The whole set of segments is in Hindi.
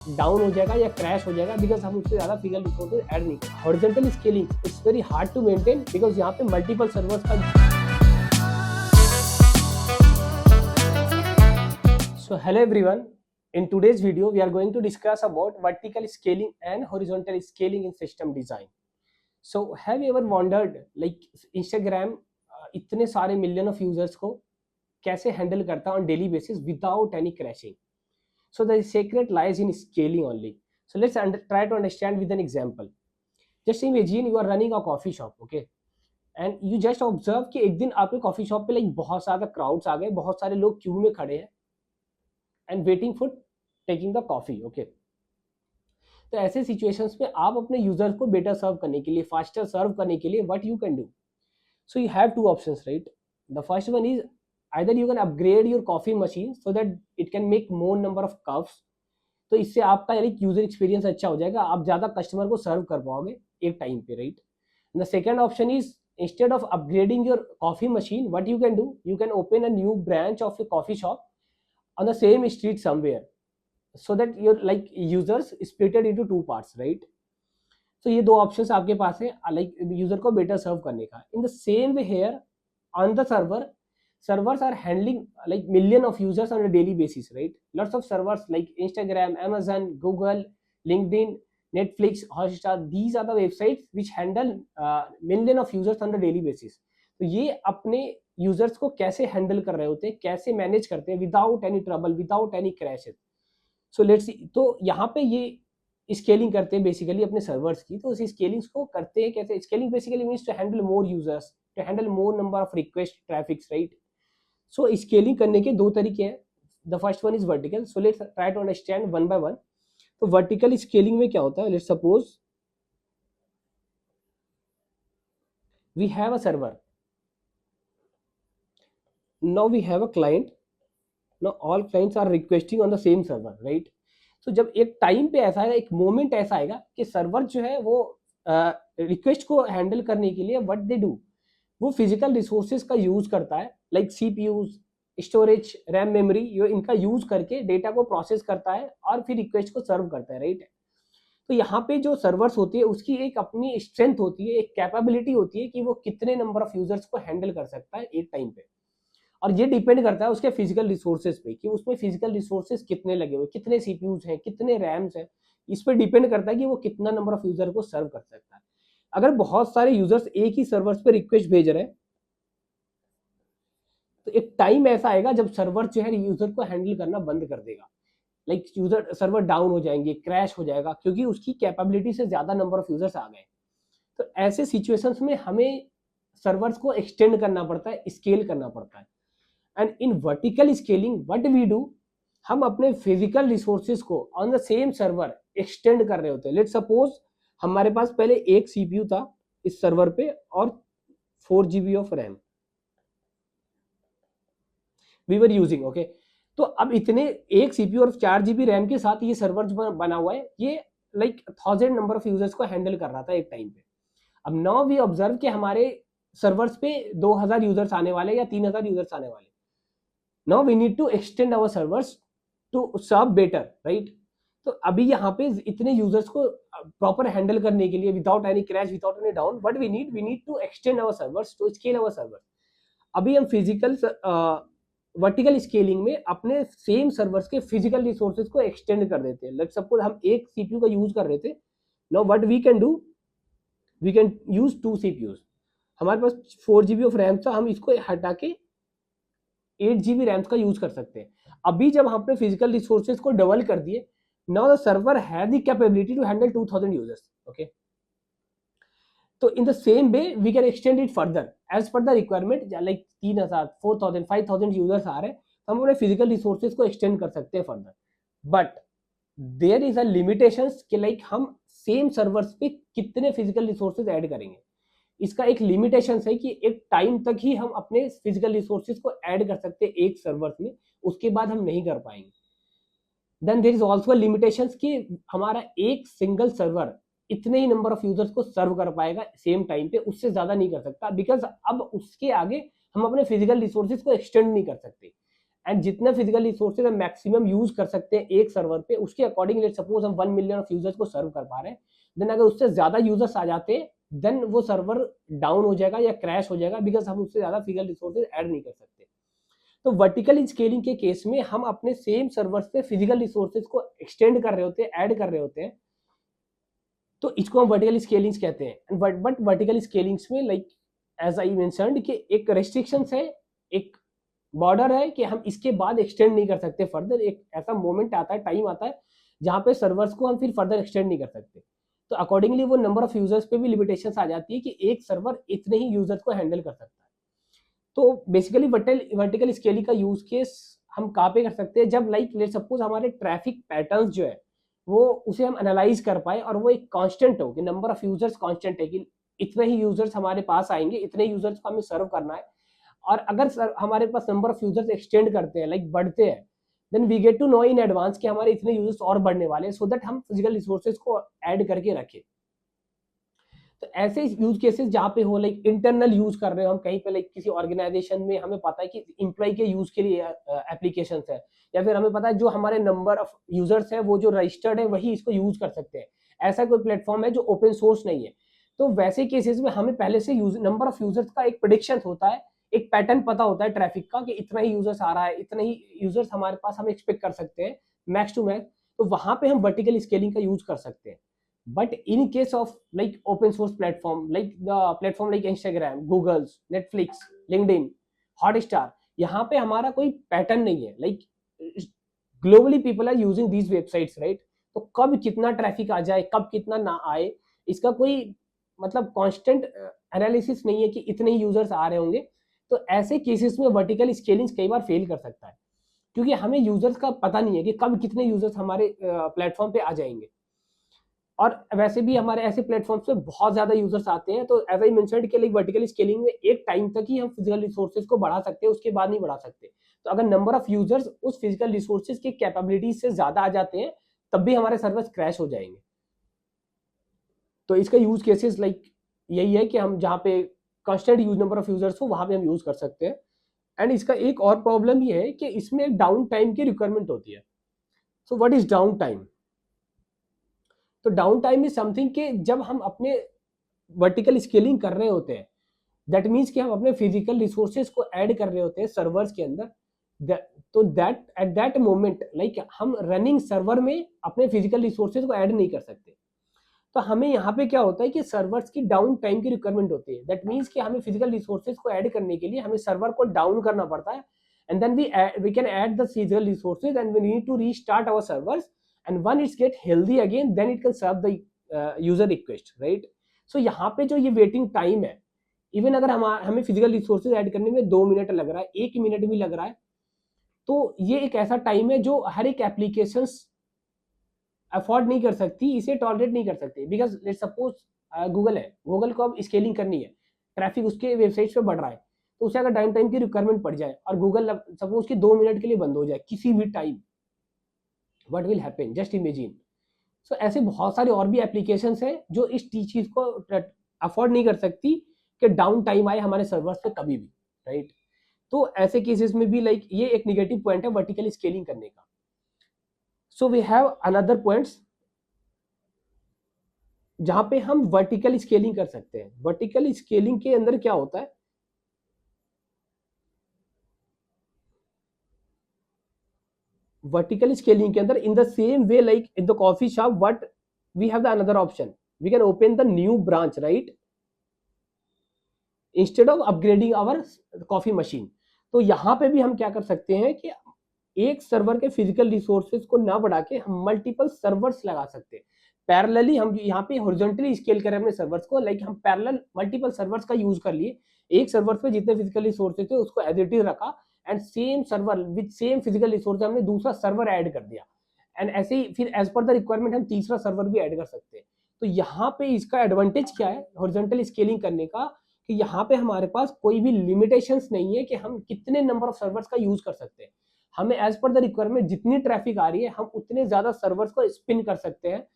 डाउन हो जाएगा या क्रैश हो जाएगा बिकॉज हम उससे ज़्यादा फिजिकल रिसोर्सेज ऐड नहीं करते। Horizontal scaling it's very hard to maintain because यहाँ पे मल्टीपल सर्वर्स का। So hello everyone. In today's video, we are going to discuss about vertical scaling and horizontal scaling in system design. So have you ever wondered like Instagram इतने सारे मिलियन ऑफ यूजर्स को कैसे हैंडल करता है on daily basis without any crashing? So the secret lies in scaling only. So let's try to understand with an example. Just imagine you are running a coffee shop, okay? And you just observe कि एक दिन आपके कॉफी शॉप पे लाइक बहुत सारा क्राउड्स आ गए, बहुत सारे लोग क्यू में खड़े हैं and waiting for taking the coffee, okay? तो ऐसे सिचुएशंस में आप अपने यूजर्स को बेटर सर्व करने के लिए, फास्टर सर्व करने के लिए what you can do? So you have two options, right? The first one is either you can upgrade your coffee machine so that it can make more number of cups. तो इससे आपका यूजर एक्सपीरियंस अच्छा हो जाएगा, आप ज्यादा कस्टमर को सर्व कर पाओगे एक टाइम पे, right? The second option is instead of upgrading your coffee machine, what you can do, you can open a new branch of a coffee shop on the same street somewhere so that your like users splitted into two parts, right? So ये दो ऑप्शंस आपके पास है लाइक यूजर को बेटर सर्व करने का. In the same way here on the servers are handling like million of users on a daily basis, right? Lots of servers like Instagram, Amazon, Google, LinkedIn, Netflix, Hotstar, these are the websites which handle million of users on a daily basis. तो ये अपने यूजर्स को कैसे हैंडल कर रहे होते हैं, कैसे मैनेज करते हैं without any trouble, without any crashes. So let's see. तो यहाँ पे ये स्केलिंग करते हैं बेसिकली अपने सर्वर्स की. तो इस स्केलिंग को करते हैं कैसे? Scaling basically means to handle more users, to handle more number of request traffics, right? So scaling करने के दो तरीके हैं. The first one is vertical. So let's try to understand one by one. तो वर्टिकल स्केलिंग में क्या होता है? Let's suppose we have a server, now we have a client, now all clients are requesting on the same server, right? तो जब एक टाइम पे ऐसा आएगा, एक मोमेंट ऐसा आएगा कि सर्वर जो है वो रिक्वेस्ट को हैंडल करने के लिए व्हाट दे डू, वो फिजिकल रिसोर्सेज का यूज करता है like CPUs, storage, RAM, memory, ये इनका यूज करके डेटा को प्रोसेस करता है और फिर रिक्वेस्ट को सर्व करता है, राइट? तो यहाँ पे जो सर्वर्स होती है उसकी एक अपनी स्ट्रेंथ होती है, एक कैपेबिलिटी होती है कि वो कितने नंबर ऑफ यूजर्स को हैंडल कर सकता है एक टाइम पे. और ये डिपेंड करता है उसके फिजिकल रिसोर्सेज पे कि उसमें फिजिकल रिसोर्सेज कितने लगे हुए, कितने सीपीयूज हैं, कितने रैम्स हैं. इस पर डिपेंड करता है कि वो कितना नंबर ऑफ यूजर को सर्व कर सकता है. अगर बहुत सारे यूजर्स एक ही सर्वर्स पे रिक्वेस्ट भेज रहे हैं तो एक टाइम ऐसा आएगा जब सर्वर जो है यूजर को हैंडल करना बंद कर देगा. लाइक यूजर सर्वर डाउन हो जाएंगे, क्रैश हो जाएगा क्योंकि उसकी कैपेबिलिटी से ज्यादा नंबर ऑफ यूजर्स आ गए. तो ऐसे सिचुएशंस में हमें सर्वर्स को एक्सटेंड करना पड़ता है, स्केल करना पड़ता है. And in vertical scaling what we do, हम अपने फिजिकल रिसोर्सेज को on the same server extend कर रहे होते हैं. लेट्स सपोज हमारे पास पहले एक सीपीयू था इस सर्वर पे और 4 GB of RAM we were using, okay? तो अब इतने एक सीपीयू और 4 GB रैम के साथ ये सर्वर जो बना हुआ है ये लाइक 1000 नंबर ऑफ यूजर्स को हैंडल कर रहा था एक टाइम पे. अब नाउ वी ऑब्जर्व कि हमारे सर्वर्स पे 2000 यूजर्स आने वाले या 3000 यूजर्स आने वाले. Now we need to extend our servers to serve better, right? तो अभी यहाँ पे इतने यूजर्स को प्रॉपर हैंडल करने के लिए without any crash, without any down, what we need to extend our servers to scale our server. अभी हम फिजिकल वर्टिकल स्केलिंग में अपने सेम सर्वर्स के फिजिकल रिसोर्सेज को एक्सटेंड कर देते हैं. लेट्स सपोज हम एक सीपीयू का यूज कर रहे थे. Now what we can do, we can use 2 CPUs. हमारे पास 4 GB ऑफ रैम था, हम इसको हटा के 8 GB रैम्स का यूज कर सकते हैं. अभी जब हम अपने फिजिकल रिसोर्सेज को डबल कर दिए, now the server has the capability to handle 2000 users, okay? तो in the same way we can extend it further as per the requirement. Like 3000, 4000, 5000 users आ रहे हैं तो हम अपने फिजिकल रिसोर्सेज को एक्सटेंड कर सकते हैं further. But there is a limitations कि लाइक हम सेम सर्वर्स पे कितने फिजिकल रिसोर्सेज ऐड करेंगे. इसका एक लिमिटेशन है कि एक टाइम तक ही हम अपने फिजिकल रिसोर्सेज को ऐड कर सकते हैं एक सर्वर में, उसके बाद हम नहीं कर पाएंगे. Then there is also limitation कि हमारा एक सिंगल सर्वर इतने ही नंबर ऑफ यूजर्स को सर्व कर पाएगा सेम टाइम पे, उससे ज्यादा नहीं कर सकता बिकॉज अब उसके आगे हम अपने फिजिकल रिसोर्सेज को एक्सटेंड नहीं कर सकते. एंड जितने फिजिकल रिसोर्सेज हम मैक्सिमम यूज कर सकते हैं एक सर्वर पे, उसके अकॉर्डिंग लेट सपोज हम 1 मिलियन ऑफ यूजर्स को सर्व कर पा रहे हैं, देन अगर उससे ज्यादा यूजर्स आ जाते हैं देन वो सर्वर डाउन हो जाएगा या क्रैश हो जाएगा, बिकॉज हम उससे ज्यादा फिजिकल रिसोर्सेज ऐड नहीं कर सकते। तो वर्टिकल स्केलिंग के केस में हम अपने सेम सर्वर्स पे फिजिकल रिसोर्सेज को एक्सटेंड कर रहे होते हैं, ऐड कर रहे होते हैं, तो इसको हम वर्टिकल स्केलिंग्स कहते हैं। बट वर्टिकल स्केलिंग्स में लाइक एज आई मेंशन्ड कि एक रेस्ट्रिक्शंस है, एक बॉर्डर है कि हम इसके बाद एक्सटेंड नहीं कर सकते फर्दर। एक ऐसा मोमेंट आता है, टाइम आता है जहां पे सर्वर्स को हम फिर फर्दर एक्सटेंड नहीं कर सकते। तो अकॉर्डिंगली वो नंबर ऑफ यूजर्स पे भी लिमिटेशंस आ जाती है कि एक सर्वर इतने ही यूजर्स को हैंडल कर सकता है। तो बेसिकली वर्टिकल स्केलिंग का यूज केस हम कहाँ पे कर सकते हैं, जब लाइक लेट सपोज हमारे ट्रैफिक पैटर्न्स जो है वो उसे हम एनालाइज कर पाए और वो एक कांस्टेंट हो कि नंबर ऑफ यूजर्स कांस्टेंट है कि इतने ही यूजर्स हमारे पास आएंगे, इतने यूजर्स को हमें सर्व करना है। और अगर हमारे पास नंबर ऑफ यूजर्स एक्सटेंड करते हैं, लाइक बढ़ते हैं, then we get to know in advance कि हमारे इतने यूजर्स और बढ़ने वाले हैं, सो दैट हम फिजिकल रिसोर्सेज को ऐड करके रखें। तो ऐसे यूज केसेस जहाँ पे हो लाइक इंटरनल यूज कर रहे हो हम कहीं पे, लाइक किसी ऑर्गेनाइजेशन में हमें पता है कि इम्प्लॉय के यूज के लिए एप्लीकेशन है, या फिर हमें पता है जो हमारे नंबर ऑफ यूजर्स है वो जो रजिस्टर्ड है वही इसको यूज कर सकते हैं, ऐसा कोई प्लेटफॉर्म है जो ओपन सोर्स नहीं है। तो वैसे केसेस में हमें पहले से नंबर ऑफ यूजर्स का एक प्रेडिक्शन होता है, एक पैटर्न पता होता है ट्रैफिक का कि इतना ही यूजर्स आ रहा है, इतने ही यूजर्स हमारे पास हम एक्सपेक्ट कर सकते हैं मैक्स टू मैक्स। तो वहां पे हम वर्टिकल स्केलिंग का यूज कर सकते हैं। But in case of like open source platform, like the platform like Instagram, Google, Netflix, LinkedIn, Hotstar, यहाँ पे हमारा कोई पैटर्न नहीं है, like globally people are using these websites right. तो कब कितना ट्रैफिक आ जाए, कब कितना ना आए, इसका कोई मतलब कांस्टेंट एनालिसिस नहीं है कि इतने ही यूजर्स आ रहे होंगे। तो ऐसे केसेस में वर्टिकल स्केलिंग कई बार फेल कर सकता है, क्योंकि हमें यूजर्स का पता नहीं है कि कब कितने यूजर्स हमारे प्लेटफॉर्म पे आ जाएंगे। और वैसे भी हमारे ऐसे प्लेटफॉर्म्स पे बहुत ज्यादा यूजर्स आते हैं, तो एज आई मेंशन्ड के लिए वर्टिकल स्केलिंग में एक टाइम तक ही हम फिजिकल रिसोर्सेज को बढ़ा सकते हैं, उसके बाद नहीं बढ़ा सकते। तो अगर नंबर ऑफ यूजर्स उस फिजिकल रिसोर्सेज की कैपेबिलिटीज से ज्यादा आ जाते हैं तब भी हमारे सर्वर्स क्रैश हो जाएंगे। तो इसका यूज केसेस लाइक यही है कि हम जहाँ पे constant use number of users हो वहां पे हम यूज कर सकते हैं। एंड इसका एक और प्रॉब्लम ये है कि इसमें डाउन टाइम की रिक्वायरमेंट होती है। So what is down time? तो डाउन टाइम इज समथिंग कि जब हम अपने वर्टिकल स्केलिंग कर रहे होते हैं, दैट मीन्स कि हम अपने फिजिकल रिसोर्सेज को ऐड कर रहे होते हैं सर्वर्स के अंदर, तो that at that moment like हम रनिंग सर्वर में अपने फिजिकल रिसोर्सेज को ऐड नहीं कर सकते। तो हमें यहाँ पे क्या होता है कि सर्वर्स की डाउन टाइम की रिक्वायरमेंट होती है। दैट मीन्स कि हमें फिजिकल रिसोर्सेज को ऐड करने के लिए हमें सर्वर को डाउन करना पड़ता है, and then we can add the physical resources and we need to restart our servers, and when it's get healthy again then it can serve the user request right. So यहाँ पे जो ये वेटिंग टाइम है, इवन अगर हमें फिजिकल रिसोर्सेज ऐड करने में 2 मिनट लग रहा है, 1 मिनट भी लग रहा है, तो ये एक ऐसा टाइम है जो हर एक एप्लीकेशन अफोर्ड नहीं कर सकती, इसे टॉलरेट नहीं कर सकती। बिकॉज लेट सपोज गूगल है, गूगल को अब स्केलिंग करनी है, ट्रैफिक उसके वेबसाइट पे बढ़ रहा है, तो उसे अगर डाउन टाइम की रिक्वायरमेंट पड़ जाए और गूगल सपोज की 2 मिनट के लिए बंद हो जाए किसी भी time, what will happen, just imagine. So ऐसे बहुत सारे और भी एप्लीकेशन है जो इस चीज को अफोर्ड नहीं कर सकती कि डाउन टाइम आए हमारे सर्वर्स पे कभी भी राइट। तो ऐसे केसेस में भी लाइक ये एक निगेटिव पॉइंट है वर्टिकल स्केलिंग करने का। So we have another points जहां पे हम वर्टिकल स्केलिंग कर सकते हैं। वर्टिकल स्केलिंग के अंदर क्या होता है, वर्टिकल स्केलिंग के अंदर in the same way like in the coffee shop what we have the another option, we can open the new branch right instead of upgrading our coffee machine. तो यहाँ पे भी हम क्या कर सकते हैं कि एक सर्वर के फिजिकल रिसोर्सेज को ना बढ़ा के हम मल्टीपल सर्वर्स लगा सकते हैं। पैरेलली हम यहाँ पे हॉरिजॉन्टली स्केल करें अपने सर्वर्स को, लाइक हम पैरेलल मल्टीपल सर्वर्स का यूज कर लिए, एक सर्वर पे जितने फिजिकल रिसोर्सेज थे उसको एज इट इज रखा, and same server with same physical resource हमने दूसरा सर्वर ऐड कर दिया, एंड ऐसे ही फिर एज पर द रिक्वायरमेंट हम तीसरा सर्वर भी ऐड कर सकते हैं। तो यहाँ पे इसका एडवांटेज क्या है हॉरिजॉन्टल स्केलिंग करने का, कि यहाँ पे हमारे पास कोई भी लिमिटेशंस नहीं है कि हम कितने नंबर ऑफ सर्वर्स का यूज कर सकते हैं। हमें एज पर द रिक्वायरमेंट जितनी ट्रैफिक आ रही है हम उतने ज्यादा सर्वर्स को स्पिन कर सकते हैं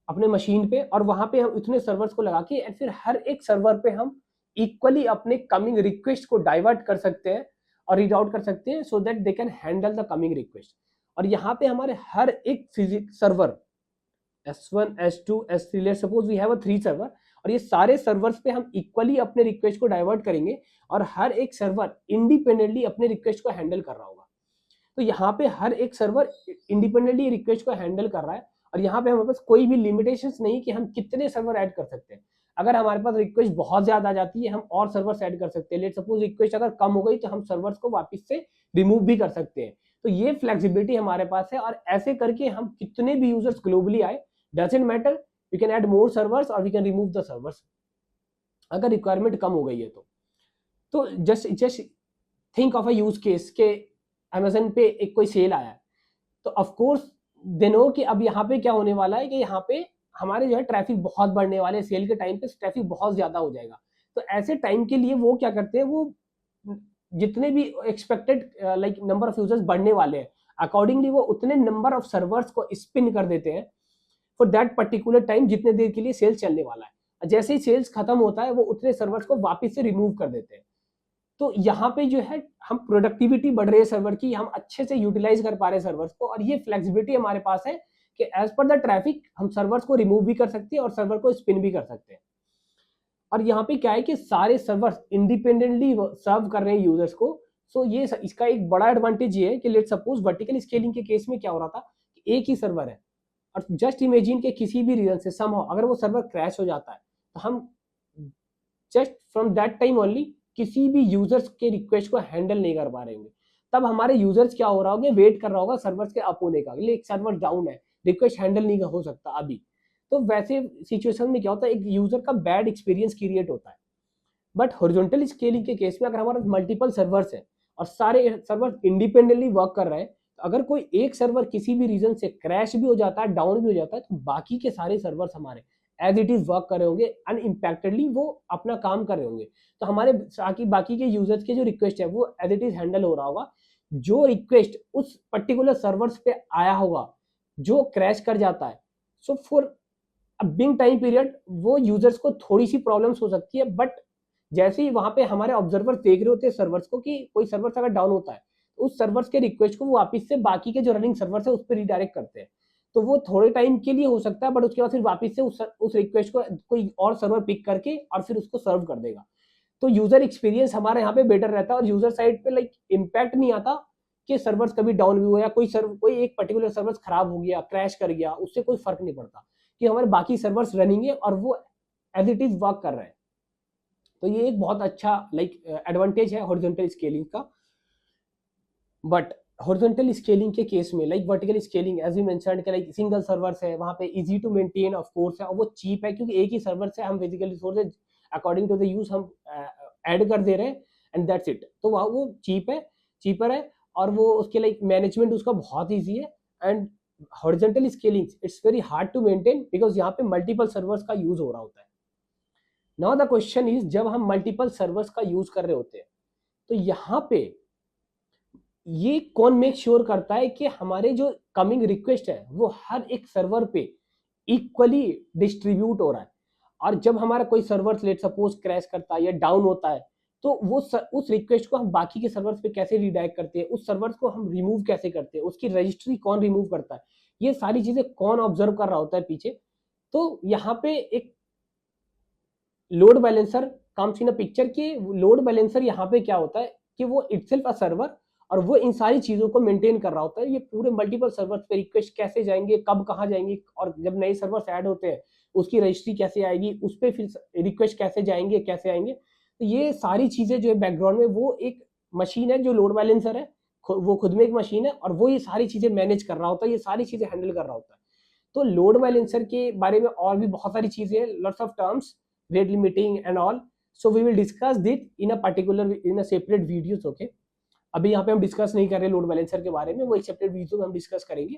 अपने मशीन पे, और वहां पे हम इतने सर्वर्स को लगा के फिर हर एक सर्वर पे हम इक्वली अपने कमिंग रिक्वेस्ट को डाइवर्ट कर सकते हैं और रीड आउट कर सकते हैं so that they can handle the coming request. और यहाँ पे हमारे हर एक physic server S1, S2, S3, let's suppose we have a 3 server, और ये सारे सर्वर्स पे हम इक्वली अपने रिक्वेस्ट को डाइवर्ट करेंगे और हर एक सर्वर इंडिपेंडेंटली अपने रिक्वेस्ट को हैंडल कर रहा होगा। तो यहाँ पे हर एक सर्वर इंडिपेंडेंटली रिक्वेस्ट को हैंडल कर रहा है, और यहाँ पे हमारे पास कोई भी लिमिटेशंस नहीं कि हम कितने सर्वर ऐड कर सकते हैं। अगर हमारे पास रिक्वेस्ट बहुत ज्यादा आ जाती है, हम और सर्वर्स ऐड कर सकते हैं। लेट सपोज रिक्वेस्ट अगर कम हो गई तो हम सर्वर्स को वापस से रिमूव भी कर सकते हैं। तो ये फ्लेक्सिबिलिटी हमारे पास है, और ऐसे करके हम कितने भी यूजर्स ग्लोबली आए, doesn't matter, we can add more servers और we can remove the servers अगर रिक्वायरमेंट कम हो गई है तो just think of a use case के अमेजन पे एक कोई सेल आया है, तो ऑफ कोर्स दे नो कि अब यहाँ पे क्या होने वाला है कि यहाँ पे हमारे जो है ट्रैफिक बहुत बढ़ने वाले, सेल के टाइम पे ट्रैफिक बहुत ज्यादा हो जाएगा। तो ऐसे टाइम के लिए वो क्या करते हैं, वो जितने भी expected like number of users बढ़ने वाले हैं, अकॉर्डिंगली वो उतने नंबर ऑफ सर्वर्स को स्पिन कर देते हैं फॉर दैट पर्टिकुलर टाइम, जितने देर के लिए सेल्स चलने वाला है। जैसे ही सेल्स खत्म होता है वो उतने सर्वर्स को वापस से रिमूव कर देते हैं। तो यहाँ पे जो है हम प्रोडक्टिविटी बढ़ रही है सर्वर की, हम अच्छे से यूटिलाइज कर पा रहे हैं सर्वर्स को, और ये फ्लेक्सिबिलिटी हमारे पास है कि एज पर द ट्रैफिक हम सर्वर्स को रिमूव भी कर सकते हैं और सर्वर को स्पिन भी कर सकते हैं। और यहाँ पे क्या है कि सारे सर्वर्स इंडिपेंडेंटली सर्व कर रहे हैं यूजर्स को। सो ये इसका एक बड़ा एडवांटेज ये है कि लेट सपोज वर्टिकल स्केलिंग के केस में क्या हो रहा था कि एक ही सर्वर है, और जस्ट इमेजिन के किसी भी रीजन से समहाउ अगर वो सर्वर क्रैश हो जाता है, तो हम just from that time only किसी भी यूजर्स के रिक्वेस्ट को हैंडल नहीं कर पा रहे होंगे। तब हमारे यूजर्स क्या हो रहा होगा, वेट कर रहा होगा सर्वर्स के अप होने का, एक सर्वर डाउन है, रिक्वेस्ट हैंडल नहीं हो सकता अभी। तो वैसे सिचुएशन में क्या होता है, एक यूजर का बैड एक्सपीरियंस क्रिएट होता है। बट हॉरिजॉन्टल स्केलिंग के केस में अगर हमारे मल्टीपल सर्वर्स है और सारे सर्वर इंडिपेंडेंटली वर्क कर रहे हैं, तो अगर कोई एक सर्वर किसी भी रीजन से क्रैश भी हो जाता है, डाउन भी हो जाता है, तो बाकी के सारे सर्वर्स हमारे एज इट इज वर्क कर रहे होंगे, अनइम्पैक्टेडली वो अपना काम कर रहे होंगे। तो हमारे बाकी के यूजर्स के जो रिक्वेस्ट है वो एज इट इज हैंडल हो रहा होगा। जो रिक्वेस्ट उस पर्टिकुलर सर्वर्स पे आया होगा जो क्रैश कर जाता है, so for a big time period वो यूजर्स को थोड़ी सी प्रॉब्लम्स हो सकती है, बट जैसे ही वहां पे हमारे ऑब्जर्वर देख रहे होते हैं सर्वर्स को कि कोई सर्वर्स अगर डाउन होता है, तो उस सर्वर्स के रिक्वेस्ट को वो वापस से बाकी के जो रनिंग सर्वर्स है उस पर रिडायरेक्ट करते हैं। तो वो थोड़े टाइम के लिए हो सकता है, बट उसके बाद फिर वापस से उस रिक्वेस्ट को कोई और सर्वर पिक करके और फिर उसको सर्व कर देगा। तो यूजर एक्सपीरियंस हमारे यहाँ पे बेटर रहता है, और यूजर साइड पे लाइक इम्पैक्ट नहीं आता कि सर्वर्स कभी डाउन भी हुआ या कोई एक पर्टिकुलर सर्वर्स खराब हो गया, क्रैश कर गया, उससे कोई फर्क नहीं पड़ता कि हमारे बाकी सर्वर्स रनिंग है और वो एज इट इज वर्क कर रहे हैं। तो ये एक बहुत अच्छा लाइक एडवांटेज है हॉरिजॉन्टल स्केलिंग का। बट हॉरिजॉन्टल स्केलिंग के केस में like vertical scaling as we mentioned के लाइक सिंगल सर्वर्स है, वहां पे easy to maintain of course है, और वो चीप है क्योंकि एक ही सर्वर से हम physical resources according to the use हम ऐड कर दे रहे हैं, एंड दैट्स इट। तो वहाँ वो चीपर है, और वो उसके लाइक मैनेजमेंट उसका बहुत ईजी है। And horizontal scaling it's very hard to maintain because यहाँ पे मल्टीपल सर्वर्स का यूज हो रहा होता है। नाउ द क्वेश्चन इज, जब हम मल्टीपल सर्वर्स का यूज कर रहे होते हैं, तो यहाँ पे ये कौन मेक श्योर करता है कि हमारे जो कमिंग रिक्वेस्ट है वो हर एक सर्वर पे इक्वली डिस्ट्रीब्यूट हो रहा है। और जब हमारा कोई सर्वर लेट सपोज क्रैश करता है या डाउन होता है, तो वो उस रिक्वेस्ट को हम बाकी के सर्वर्स पे कैसे रिडायरेक्ट करते हैं, उस सर्वर्स को हम रिमूव कैसे करते हैं, उसकी रजिस्ट्री कौन रिमूव करता है, ये सारी चीजें कौन ऑब्जर्व कर रहा होता है पीछे। तो यहाँ पे एक load balancer comes in a picture कि लोड बैलेंसर यहाँ पे क्या होता है कि वो इटसेल्फ अ सर्वर, और वो इन सारी चीजों को मेंटेन कर रहा होता है। ये पूरे मल्टीपल सर्वर्स पे रिक्वेस्ट कैसे जाएंगे, कब कहाँ जाएंगे, और जब नए सर्वर्स ऐड होते हैं उसकी रजिस्ट्री कैसे आएगी, उस पर फिर रिक्वेस्ट कैसे जाएंगे, कैसे आएंगे। तो ये सारी चीजें जो है बैकग्राउंड में, वो एक मशीन है जो लोड बैलेंसर है, वो खुद में एक मशीन है, और वो ये सारी चीजें मैनेज कर रहा होता है, ये सारी चीजें हैंडल कर रहा होता है। तो लोड बैलेंसर के बारे में और भी बहुत सारी चीजें हैं, lots of terms, rate limiting and all, so we will discuss this in a separate videos, okay। अभी यहाँ पे हम डिस्कस नहीं कर रहे लोड बैलेंसर के बारे में, वो एक सेपरेट वीडियो में हम डिस्कस करेंगे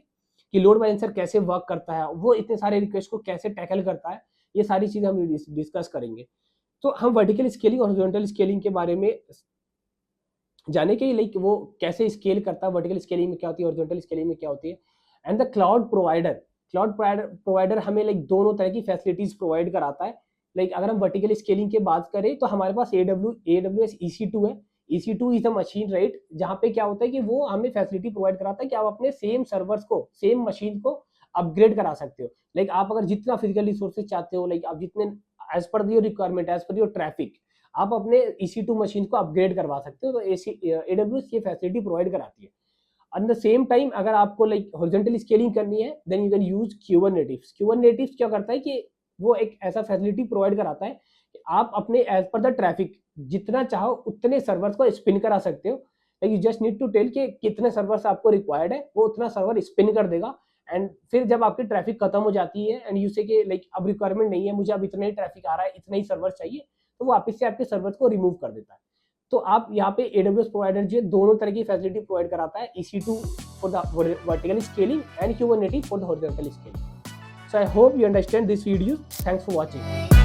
कि लोड बैलेंसर कैसे वर्क करता है, वो इतने सारे रिक्वेस्ट को कैसे टैकल करता है, ये सारी चीजें हम डिस्कस करेंगे। तो हम वर्टिकल स्केलिंग और हॉरिजॉन्टल स्केलिंग के बारे में जाने के लाइक वो कैसे स्केल करता है, वर्टिकल स्केलिंग में क्या होती है, हॉरिजॉन्टल स्केलिंग में क्या होती है। एंड द क्लाउड प्रोवाइडर हमें लाइक दोनों तरह की फैसिलिटीज प्रोवाइड कराता है। लाइक अगर हम वर्टिकल स्केलिंग की बात करें तो हमारे पास AWS EC2 है। EC2 is the machine, right, जहाँ पे क्या होता है कि वो हमें फैसिलिटी प्रोवाइड कराता है कि आप अपने सेम सर्वर्स को, सेम मशीन को अपग्रेड करा सकते हो। लाइक आप अगर जितना फिजिकल रिसोर्सेज चाहते हो, लाइक आप जितने as per your requirement, as per your traffic, आप अपने EC2 मशीन को अपग्रेड करवा सकते हो। तो AWS ये फैसिलिटी प्रोवाइड कराती है। एट द सेम टाइम अगर आपको लाइक हॉरिजॉन्टल स्केलिंग करनी है, then you can use Kubernetes। Kubernetes क्या करता है कि वो एक ऐसा फैसिलिटी प्रोवाइड कराता है कि आप अपने एज पर द ट्रैफिक जितना चाहो उतने सर्वर्स को स्पिन करा सकते हो। Like you just need to tell कि कितने सर्वर्स आपको रिक्वायर्ड है, वो उतना सर्वर स्पिन कर देगा। एंड फिर जब आपकी ट्रैफिक खत्म हो जाती है एंड यू से कि लाइक अब रिक्वायरमेंट नहीं है, मुझे अब इतना ही ट्रैफिक आ रहा है, इतना ही सर्वर चाहिए, तो वो वापस से आपके सर्वर्स को रिमूव कर देता है। तो आप यहाँ पे AWS प्रोवाइडर जो दोनों तरह की फैसिलिटी प्रोवाइड कराता है, EC2 for the vertical scaling and Kubernetes for the horizontal scaling. So I hope you understand this video. Thanks for watching.